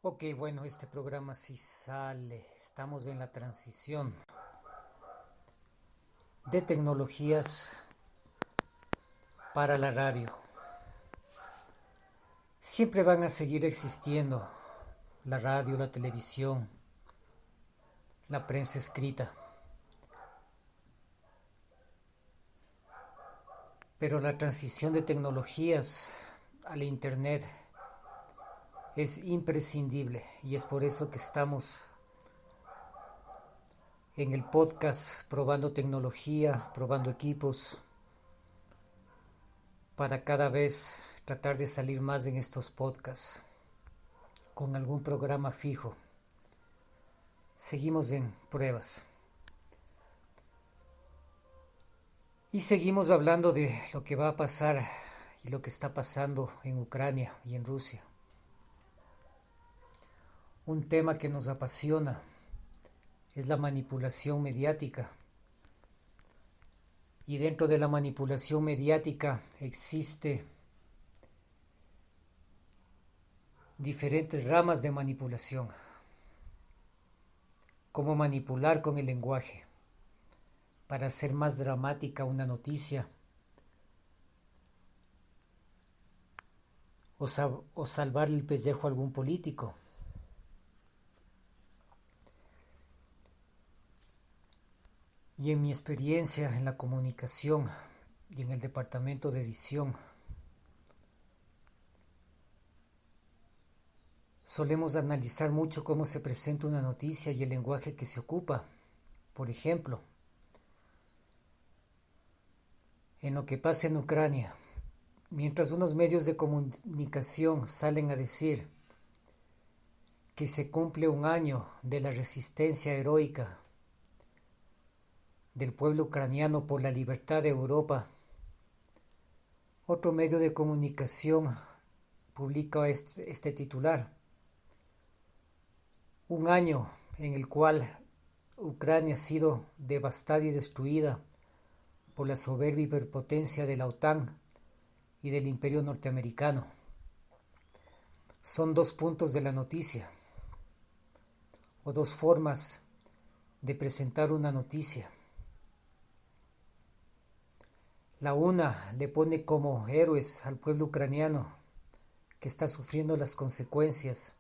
Ok, bueno, este programa sí sale. Estamos en la transición de tecnologías para la radio. Siempre van a seguir existiendo la radio, la televisión, la prensa escrita. Pero la transición de tecnologías al Internet es imprescindible y es por eso que estamos en el podcast probando tecnología, probando equipos, para cada vez tratar de salir más en estos podcasts con algún programa fijo. Seguimos en pruebas. Y seguimos hablando de lo que va a pasar y lo que está pasando en Ucrania y en Rusia. Un tema que nos apasiona es la manipulación mediática. Y dentro de la manipulación mediática existe diferentes ramas de manipulación. Cómo manipular con el lenguaje para hacer más dramática una noticia o salvar el pellejo a algún político. Y en mi experiencia en la comunicación y en el departamento de edición, solemos analizar mucho cómo se presenta una noticia y el lenguaje que se ocupa. Por ejemplo, en lo que pasa en Ucrania, mientras unos medios de comunicación salen a decir que se cumple un año de la resistencia heroica del pueblo ucraniano por la libertad de Europa, otro medio de comunicación publica este titular: un año en el cual Ucrania ha sido devastada y destruida por la soberbia hiperpotencia de la OTAN y del Imperio norteamericano. Son dos puntos de la noticia, o dos formas de presentar una noticia. La una le pone como héroes al pueblo ucraniano que está sufriendo las consecuencias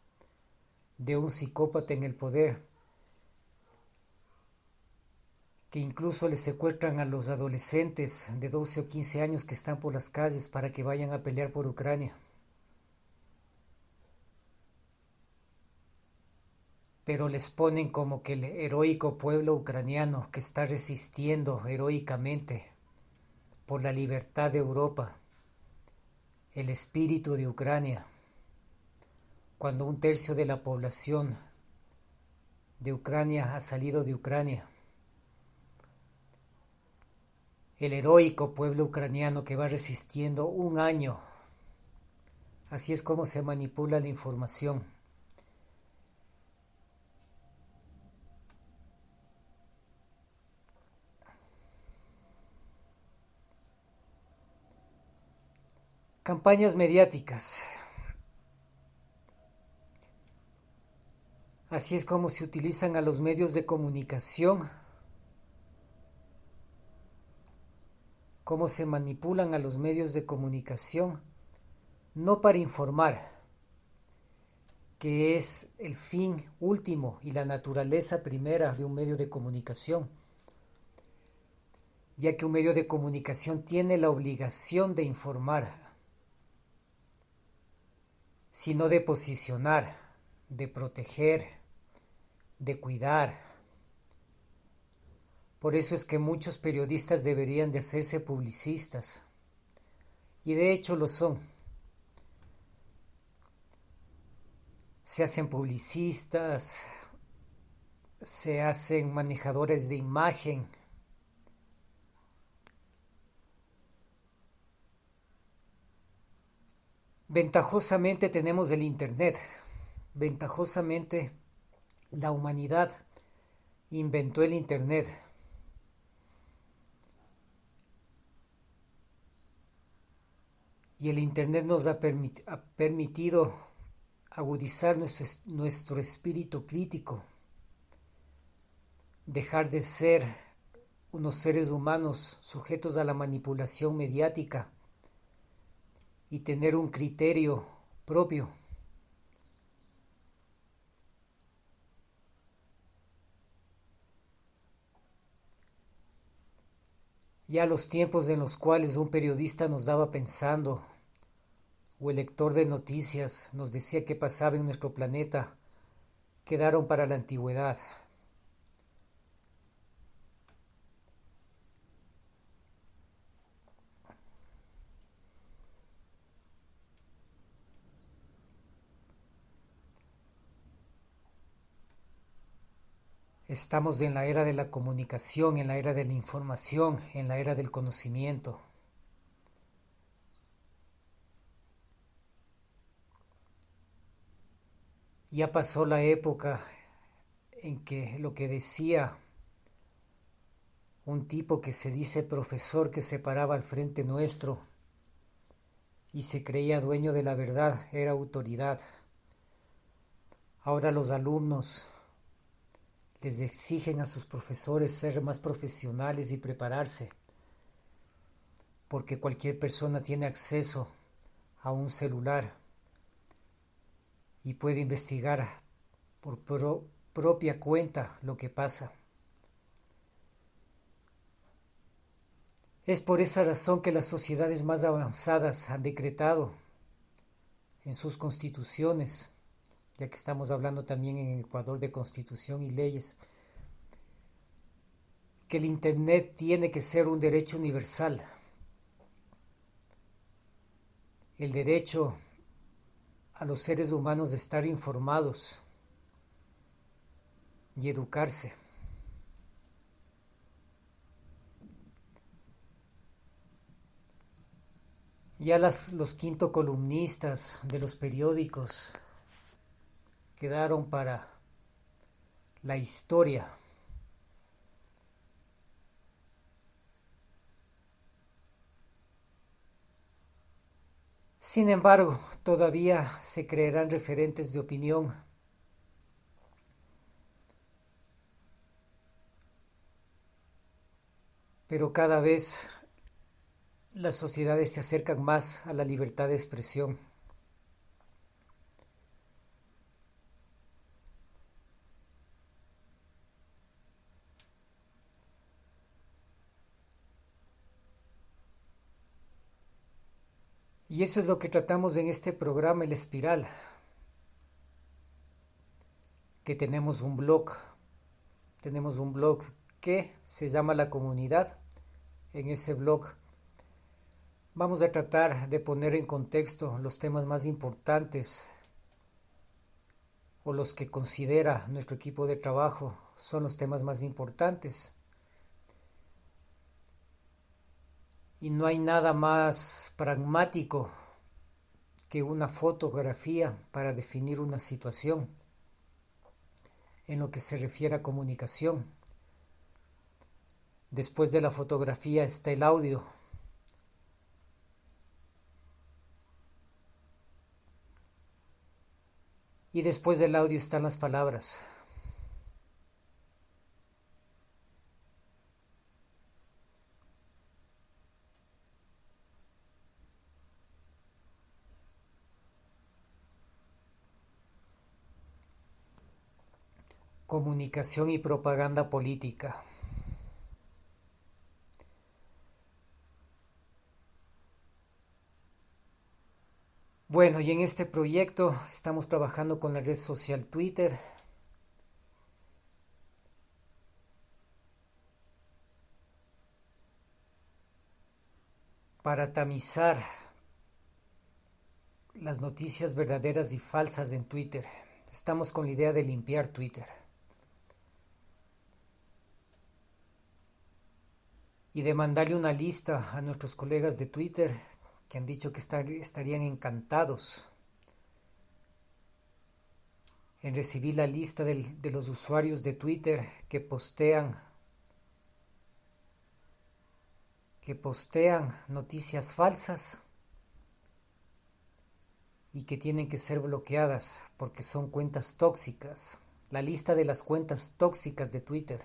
de un psicópata en el poder, que incluso le secuestran a los adolescentes de 12 o 15 años que están por las calles para que vayan a pelear por Ucrania. Pero les ponen como que el heroico pueblo ucraniano que está resistiendo heroicamente por la libertad de Europa, el espíritu de Ucrania, cuando un tercio de la población de Ucrania ha salido de Ucrania. El heroico pueblo ucraniano que va resistiendo un año. Así es como se manipula la información. Campañas mediáticas. Así es como se utilizan a los medios de comunicación, cómo se manipulan a los medios de comunicación, no para informar, que es el fin último y la naturaleza primera de un medio de comunicación, ya que un medio de comunicación tiene la obligación de informar, sino de posicionar, de proteger, de cuidar. Por eso es que muchos periodistas deberían de hacerse publicistas, y de hecho lo son. Se hacen publicistas, se hacen manejadores de imagen. Ventajosamente tenemos el Internet. Ventajosamente la humanidad inventó el Internet. Y el Internet nos ha permitido agudizar nuestro espíritu crítico, dejar de ser unos seres humanos sujetos a la manipulación mediática y tener un criterio propio. Ya los tiempos en los cuales un periodista nos daba pensando o el lector de noticias nos decía qué pasaba en nuestro planeta quedaron para la antigüedad. Estamos en la era de la comunicación, en la era de la información, en la era del conocimiento. Ya pasó la época en que lo que decía un tipo que se dice profesor que se paraba al frente nuestro y se creía dueño de la verdad era autoridad. Ahora los alumnos les exigen a sus profesores ser más profesionales y prepararse, porque cualquier persona tiene acceso a un celular y puede investigar por propia cuenta lo que pasa. Es por esa razón que las sociedades más avanzadas han decretado en sus constituciones, ya que estamos hablando también en Ecuador de constitución y leyes, que el Internet tiene que ser un derecho universal. El derecho a los seres humanos de estar informados y educarse. Ya los quinto columnistas de los periódicos quedaron para la historia. Sin embargo, todavía se creerán referentes de opinión. Pero cada vez las sociedades se acercan más a la libertad de expresión. Y eso es lo que tratamos en este programa El Espiral, que tenemos un blog que se llama La Comunidad. En ese blog vamos a tratar de poner en contexto los temas más importantes o los que considera nuestro equipo de trabajo son los temas más importantes. Y no hay nada más pragmático que una fotografía para definir una situación en lo que se refiere a comunicación. Después de la fotografía está el audio. Y después del audio están las palabras. Comunicación y propaganda política. Bueno, y en este proyecto estamos trabajando con la red social Twitter. Para tamizar las noticias verdaderas y falsas en Twitter. Estamos con la idea de limpiar Twitter. Y de mandarle una lista a nuestros colegas de Twitter que han dicho que estarían encantados en recibir la lista de los usuarios de Twitter que postean noticias falsas y que tienen que ser bloqueadas porque son cuentas tóxicas. La lista de las cuentas tóxicas de Twitter.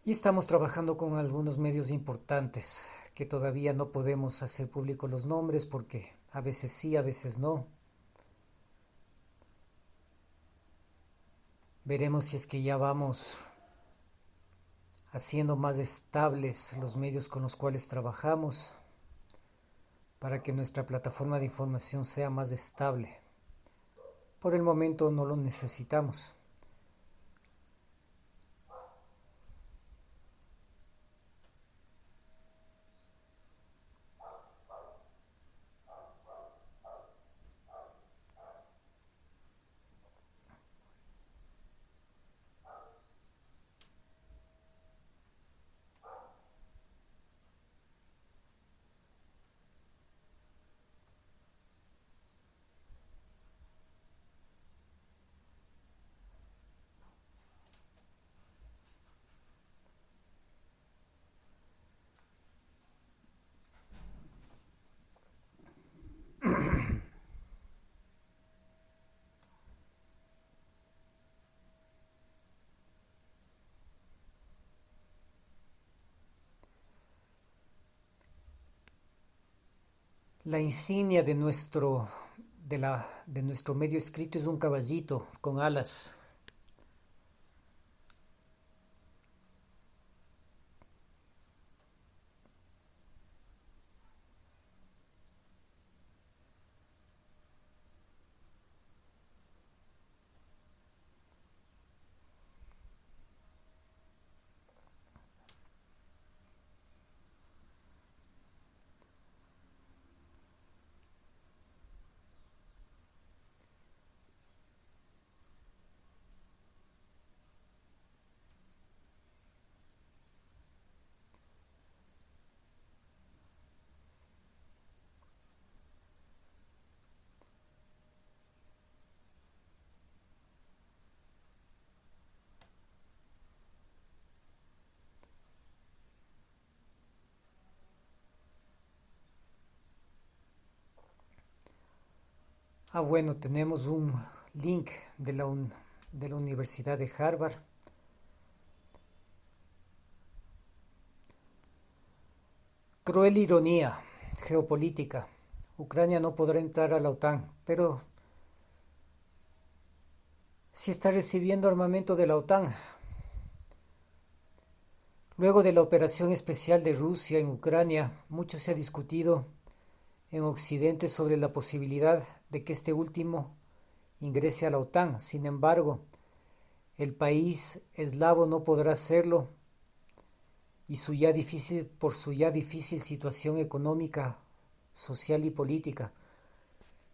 Y estamos trabajando con algunos medios importantes que todavía no podemos hacer públicos los nombres porque a veces sí, a veces no. Veremos si es que ya vamos haciendo más estables los medios con los cuales trabajamos para que nuestra plataforma de información sea más estable. Por el momento no lo necesitamos. La insignia de nuestro medio escrito es un caballito con alas. Bueno, tenemos un link de la Universidad de Harvard. Cruel ironía geopolítica. Ucrania no podrá entrar a la OTAN, pero sí está recibiendo armamento de la OTAN. Luego de la operación especial de Rusia en Ucrania, mucho se ha discutido en Occidente sobre la posibilidad de que este último ingrese a la OTAN. Sin embargo, el país eslavo no podrá hacerlo y por su ya difícil situación económica, social y política.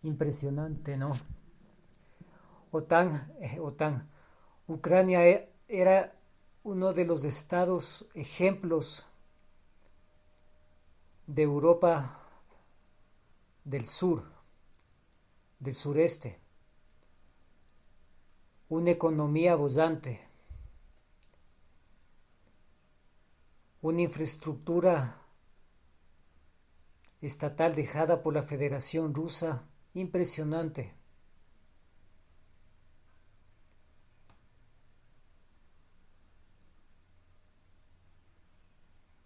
Impresionante, ¿no? OTAN. Ucrania era uno de los estados ejemplos de Europa del sur, del sureste. Una economía bollante, una infraestructura estatal dejada por la Federación Rusa impresionante.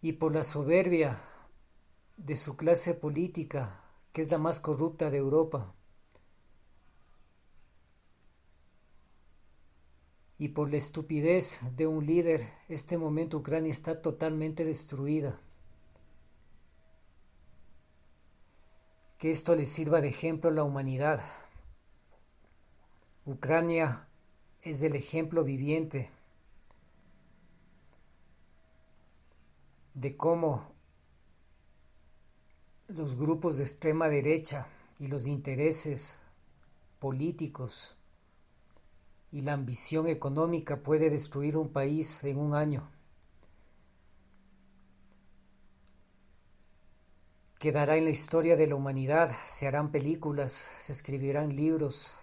Y por la soberbia de su clase política, que es la más corrupta de Europa, y por la estupidez de un líder, este momento Ucrania está totalmente destruida. Que esto le sirva de ejemplo a la humanidad. Ucrania es el ejemplo viviente de cómo los grupos de extrema derecha y los intereses políticos y la ambición económica puede destruir un país en un año. quedará en la historia de la humanidad, se harán películas, se escribirán libros